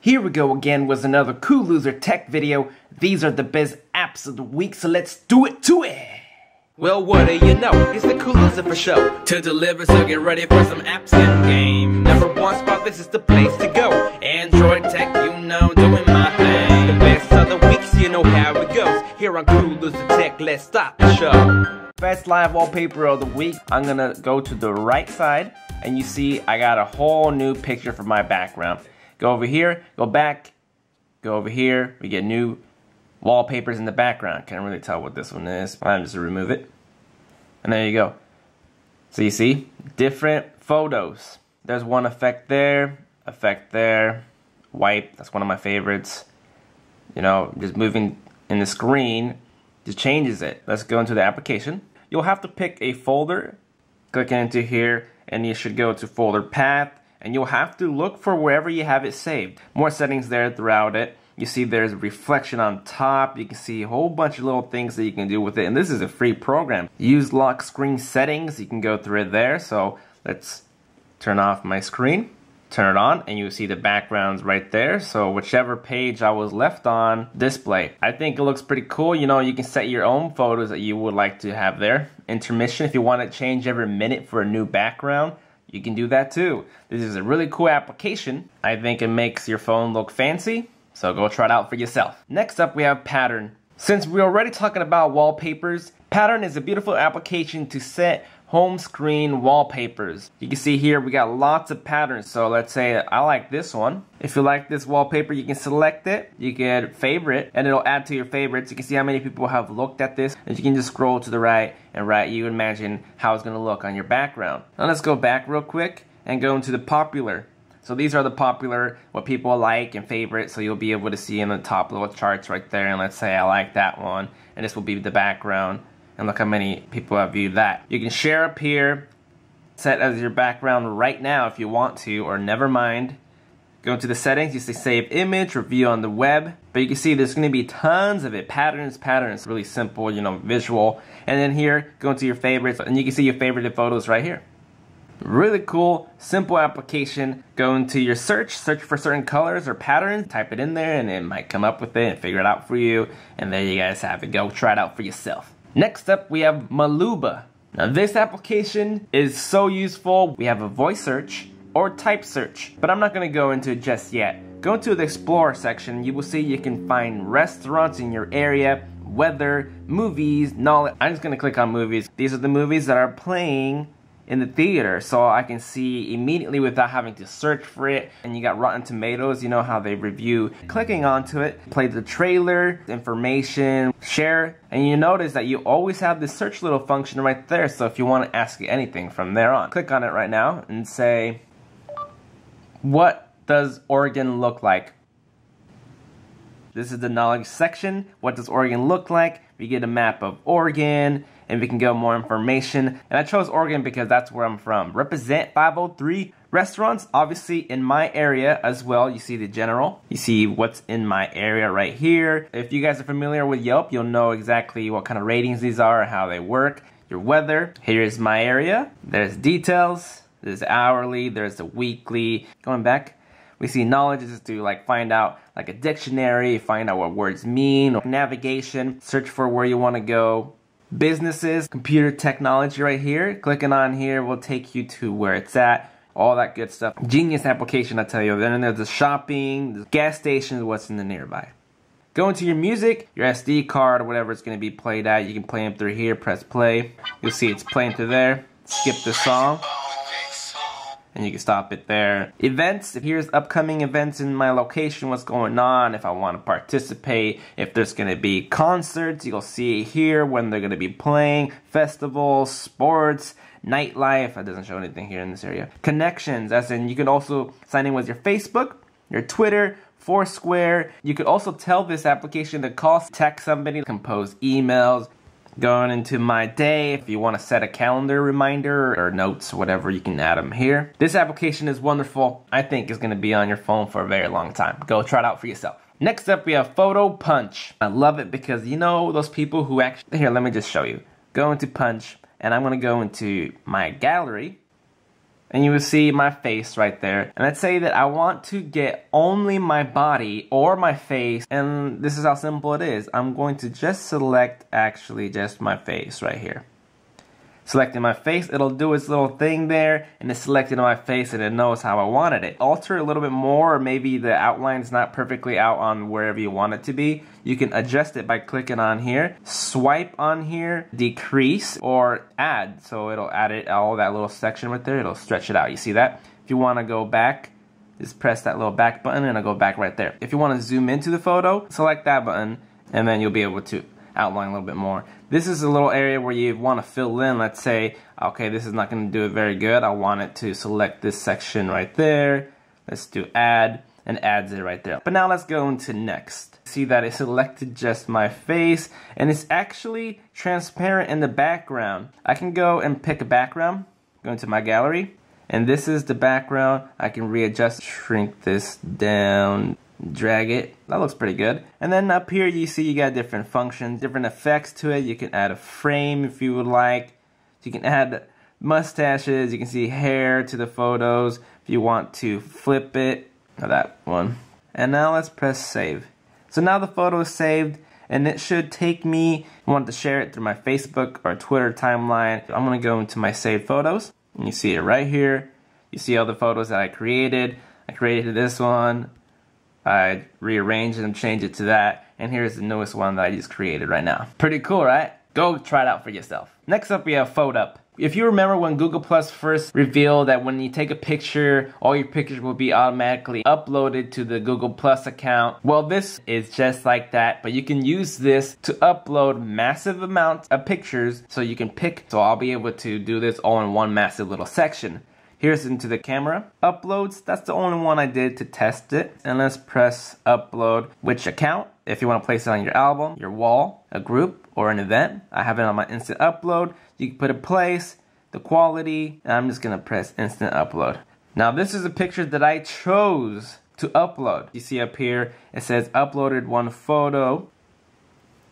Here we go again with another cool loser tech video. These are the best apps of the week, so let's do it to it! Well, what do you know? It's the cool loser for show to deliver, so get ready for some apps in game. Number one spot, this is the place to go. Android tech, you know, doing my thing. The best of the weeks, you know how it goes. Here on Cool Loser Tech, let's start the show. Best live wallpaper of the week. I'm gonna go to the right side, and you see I got a whole new picture for my background. Go over here, go back, go over here, we get new wallpapers in the background. Can't really tell what this one is. I'm just gonna remove it. And there you go. So you see, different photos. There's one effect there, wipe, that's one of my favorites. You know, just moving in the screen just changes it. Let's go into the application. You'll have to pick a folder, click into here, and you should go to folder path. And you'll have to look for wherever you have it saved. More settings there throughout it. You see there's a reflection on top. You can see a whole bunch of little things that you can do with it. And this is a free program. Use lock screen settings. You can go through it there. So let's turn off my screen. Turn it on and you'll see the backgrounds right there. So whichever page I was left on, display. I think it looks pretty cool. You know, you can set your own photos that you would like to have there. Intermission, if you want to change every minute for a new background, you can do that too. This is a really cool application. I think it makes your phone look fancy, so go try it out for yourself. Next up we have Pattrn. Since we're already talking about wallpapers, Pattrn is a beautiful application to set home screen wallpapers. You can see here we got lots of patterns. So let's say I like this one. If you like this wallpaper, you can select it, you can favorite, and it'll add to your favorites. You can see how many people have looked at this, and you can just scroll to the right and you imagine how it's gonna look on your background. Now let's go back real quick and go into the popular. So these are the popular, what people like and favorite, so you'll be able to see in the top little charts right there. And let's say I like that one, and this will be the background. And look how many people have viewed that. You can share up here, set as your background right now if you want to, or never mind. Go into the settings, you say save image, review on the web. But you can see there's gonna be tons of it. Patterns, really simple, you know, visual. And then here, go into your favorites, and you can see your favorited photos right here. Really cool, simple application. Go into your search for certain colors or patterns, type it in there, and it might come up with it and figure it out for you. And there you guys have it. Go try it out for yourself. Next up, we have Maluuba. Now this application is so useful. We have a voice search or type search, but I'm not gonna go into it just yet. Go into the Explorer section. You will see you can find restaurants in your area, weather, movies, knowledge. I'm just gonna click on movies. These are the movies that are playing in the theater, so I can see immediately without having to search for it. And you got Rotten Tomatoes, you know how they review. Clicking onto it, play the trailer, information, share, and you notice that you always have this search little function right there. So if you want to ask it anything from there on, click on it right now and say, what does Oregon look like? This is the knowledge section. What does Oregon look like? We get a map of Oregon, and we can get more information. And I chose Oregon because that's where I'm from. Represent 503 restaurants, obviously in my area as well. You see the general. You see what's in my area right here. If you guys are familiar with Yelp, you'll know exactly what kind of ratings these are and how they work. Your weather. Here's my area. There's details. There's hourly. There's the weekly. Going back. We see knowledge is to like find out like a dictionary, find out what words mean, or navigation, search for where you want to go. Businesses, computer technology right here. Clicking on here will take you to where it's at. All that good stuff. Genius application, I tell you. Then there's the shopping, the gas stations, what's in the nearby. Go into your music, your SD card, or whatever it's going to be played at. You can play them through here, press play. You'll see it's playing through there. Skip the song. And you can stop it there. Events, here's upcoming events in my location, what's going on, if I want to participate, if there's going to be concerts, you'll see here when they're going to be playing, festivals, sports, nightlife. It doesn't show anything here in this area. Connections, as in you can also sign in with your Facebook, your Twitter, Foursquare. You could also tell this application to call, text somebody, compose emails. Going into my day, if you want to set a calendar reminder or notes, whatever, you can add them here. This application is wonderful. I think it's going to be on your phone for a very long time. Go try it out for yourself. Next up, we have Photo Punch. I love it because you know those people who actually... Here, let me just show you. Go into Punch, and I'm going to go into my gallery. and you will see my face right there. And let's say that I want to get only my body or my face, and this is how simple it is. I'm going to just select actually just my face right here. Selecting my face, it'll do its little thing there, and it's selected my face and it knows how I wanted it. Alter a little bit more, or maybe the outline's not perfectly out on wherever you want it to be. You can adjust it by clicking on here, swipe on here, decrease, or add. So it'll add it, all that little section right there, it'll stretch it out. You see that? If you want to go back, just press that little back button and it'll go back right there. If you want to zoom into the photo, select that button, and then you'll be able to outline a little bit more. This is a little area where you want to fill in. Let's say, okay, this is not going to do it very good. I want it to select this section right there. Let's do add, and adds it right there. But now let's go into next. See that it selected just my face, and it's actually transparent in the background. I can go and pick a background, go into my gallery, and this is the background. I can readjust, shrink this down, drag it. That looks pretty good. And then up here you see you got different functions, different effects to it. You can add a frame if you would like. You can add mustaches. You can see hair to the photos if you want to flip it. That one. And now let's press save. So now the photo is saved, and it should take me, I want to share it through my Facebook or Twitter timeline. I'm going to go into my saved photos, and you see it right here. You see all the photos that I created. I created this one. I rearranged and changed it to that, and here's the newest one that I just created right now. Pretty cool, right? Go try it out for yourself. Next up we have photup. If you remember when Google Plus first revealed that when you take a picture, all your pictures will be automatically uploaded to the Google Plus account. Well, this is just like that, but you can use this to upload massive amounts of pictures, so you can pick. So I'll be able to do this all in one massive little section. Here's into the camera. Uploads, that's the only one I did to test it. And let's press upload. Which account? If you want to place it on your album, your wall, a group, or an event. I have it on my instant upload. You can put a place, the quality, and I'm just gonna press instant upload. Now this is a picture that I chose to upload. You see up here, it says uploaded one photo.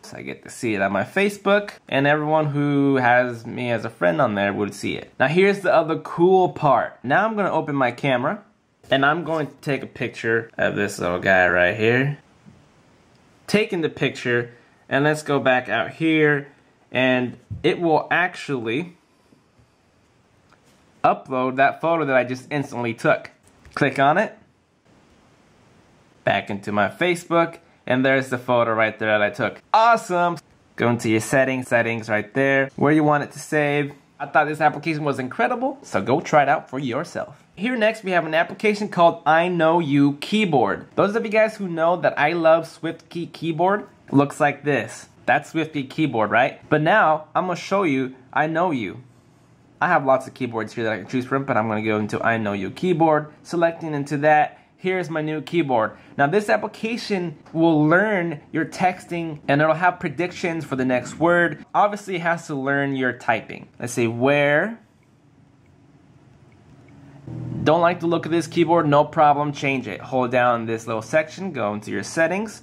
So I get to see it on my Facebook, and everyone who has me as a friend on there would see it. Now here's the other cool part. Now I'm gonna open my camera, and I'm going to take a picture of this little guy right here. Taking the picture, and let's go back out here, and it will actually upload that photo that I just instantly took. Click on it, back into my Facebook, and there's the photo right there that I took. Awesome! Go into your settings right there, where you want it to save. I thought this application was incredible, so go try it out for yourself. Here next we have an application called IKnowU Keyboard. Those of you guys who know that I love SwiftKey Keyboard, looks like this. That's SwiftKey Keyboard, right? But now I'm gonna show you IKnowU. I have lots of keyboards here that I can choose from, but I'm gonna go into IKnowU Keyboard, selecting into that. Here's my new keyboard. Now this application will learn your texting, and it'll have predictions for the next word. Obviously it has to learn your typing. Let's say where. Don't like the look of this keyboard, no problem, change it. Hold down this little section, go into your settings.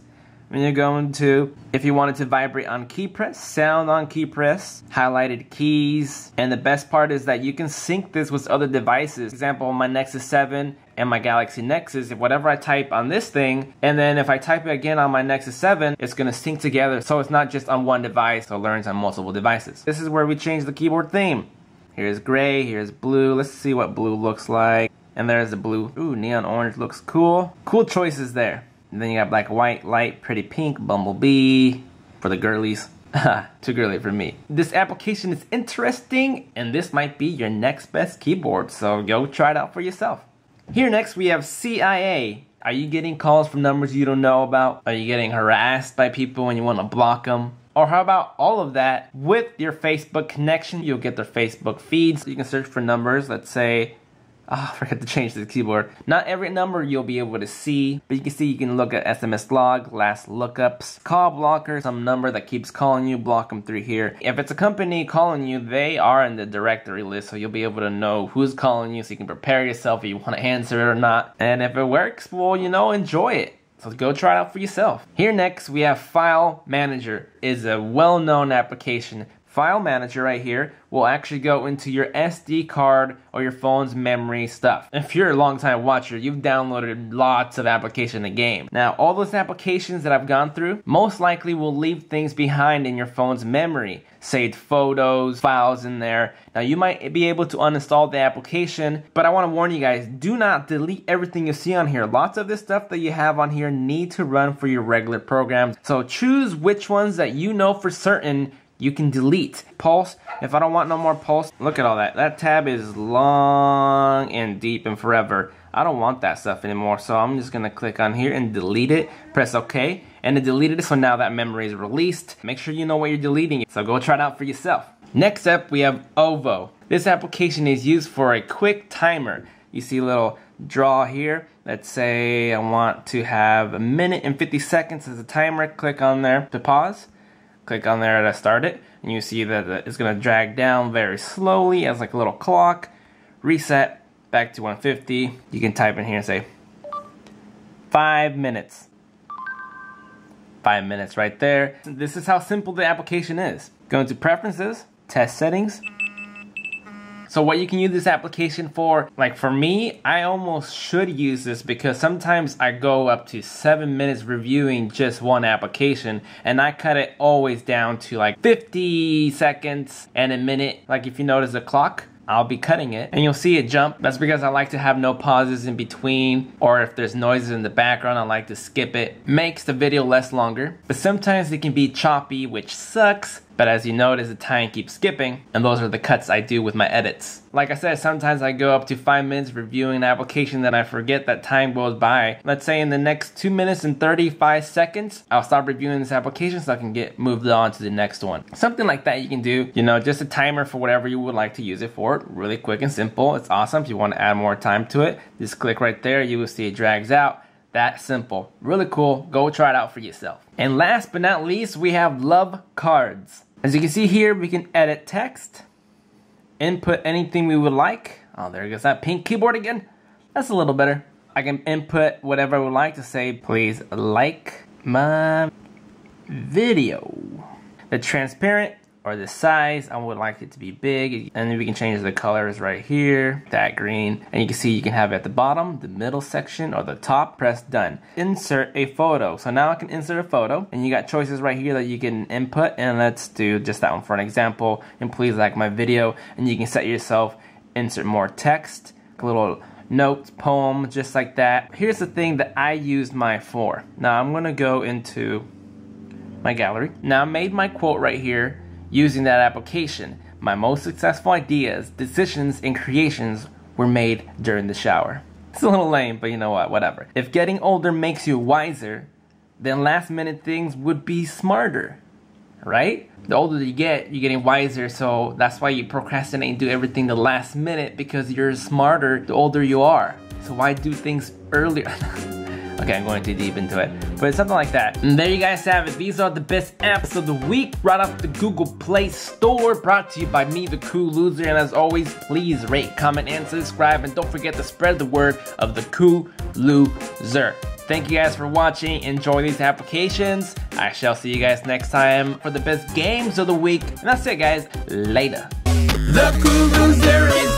And you're going to, if you want it to vibrate on key press, sound on key press, highlighted keys. And the best part is that you can sync this with other devices. For example, my Nexus 7 and my Galaxy Nexus, if whatever I type on this thing, and then if I type it again on my Nexus 7, it's gonna sync together, so it's not just on one device, so it learns on multiple devices. This is where we change the keyboard theme. Here's gray, here's blue. Let's see what blue looks like. And there's the blue. Ooh, neon orange looks cool. Cool choices there. And then you got black, white, light, pretty pink, bumblebee for the girlies. Too girly for me. This application is interesting, and this might be your next best keyboard, so go try it out for yourself. Here next we have CIA. Are you getting calls from numbers you don't know about? Are you getting harassed by people and you want to block them? Or how about all of that with your Facebook connection? You'll get their Facebook feeds. You can search for numbers. Let's say, I forgot to change the keyboard. Not every number you'll be able to see, but you can see you can look at SMS log, last lookups, call blocker, some number that keeps calling you, block them through here. If it's a company calling you, they are in the directory list, so you'll be able to know who's calling you, so you can prepare yourself if you want to answer it or not. And if it works, well, you know, enjoy it. So go try it out for yourself. Here next we have File Manager. It's a well-known application File Manager right here will actually go into your SD card or your phone's memory stuff. If you're a long-time watcher, you've downloaded lots of applications in the game. Now, all those applications that I've gone through most likely will leave things behind in your phone's memory. Saved photos, files in there. Now, you might be able to uninstall the application, but I want to warn you guys, do not delete everything you see on here. Lots of this stuff that you have on here need to run for your regular programs. So choose which ones that you know for certain you can delete. Pulse, if I don't want no more Pulse, look at all that. That tab is long and deep and forever. I don't want that stuff anymore, so I'm just gonna click on here and delete it. Press OK, and it deleted it, so now that memory is released. Make sure you know what you're deleting, so go try it out for yourself. Next up, we have OVO. This application is used for a quick timer. You see a little draw here. Let's say I want to have 1 minute and 50 seconds as a timer. Click on there to pause. Click on there to start it, and you see that it's going to drag down very slowly as like a little clock. Reset back to 150. You can type in here and say 5 minutes. 5 minutes right there. This is how simple the application is. Go into Preferences, Test Settings. So what you can use this application for, like for me, I almost should use this because sometimes I go up to 7 minutes reviewing just one application, and I cut it always down to like 50 seconds and a minute. Like if you notice the clock, I'll be cutting it and you'll see it jump. That's because I like to have no pauses in between, or if there's noises in the background, I like to skip it. Makes the video less longer, but sometimes it can be choppy, which sucks. But as you notice, the time keeps skipping, and those are the cuts I do with my edits. Like I said, sometimes I go up to 5 minutes reviewing an application that I forget that time goes by. Let's say in the next 2 minutes and 35 seconds, I'll stop reviewing this application so I can get moved on to the next one. Something like that you can do, you know, just a timer for whatever you would like to use it for. Really quick and simple. It's awesome. If you want to add more time to it, just click right there. You will see it drags out. That simple. Really cool. Go try it out for yourself. And last but not least, we have Love Cards. As you can see here, we can edit text, input anything we would like. Oh, there goes that pink keyboard again. That's a little better. I can input whatever I would like to say. Please like my video. The transparent or the size, I would like it to be big. And then we can change the colors right here, that green. And you can see you can have it at the bottom, the middle section, or the top. Press done. Insert a photo. So now I can insert a photo, and you got choices right here that you can input, and let's do just that one for an example. And please like my video, and you can set yourself, insert more text, a little notes, poem, just like that. Here's the thing that I used mine for. Now I'm gonna go into my gallery. Now I made my quote right here using that application. My most successful ideas, decisions, and creations were made during the shower. It's a little lame, but you know what, whatever. If getting older makes you wiser, then last minute things would be smarter, right? The older you get, you're getting wiser, so that's why you procrastinate and do everything the last minute, because you're smarter the older you are. So why do things earlier? Okay, I'm going too deep into it, but it's something like that. And there you guys have it. These are the best apps of the week right off the Google Play Store, brought to you by me, the Cool Loser. And as always, please rate, comment, and subscribe. And don't forget to spread the word of the Cool Loser. Thank you guys for watching. Enjoy these applications. I shall see you guys next time for the best games of the week. And that's it, guys. Later. The Cool Loser is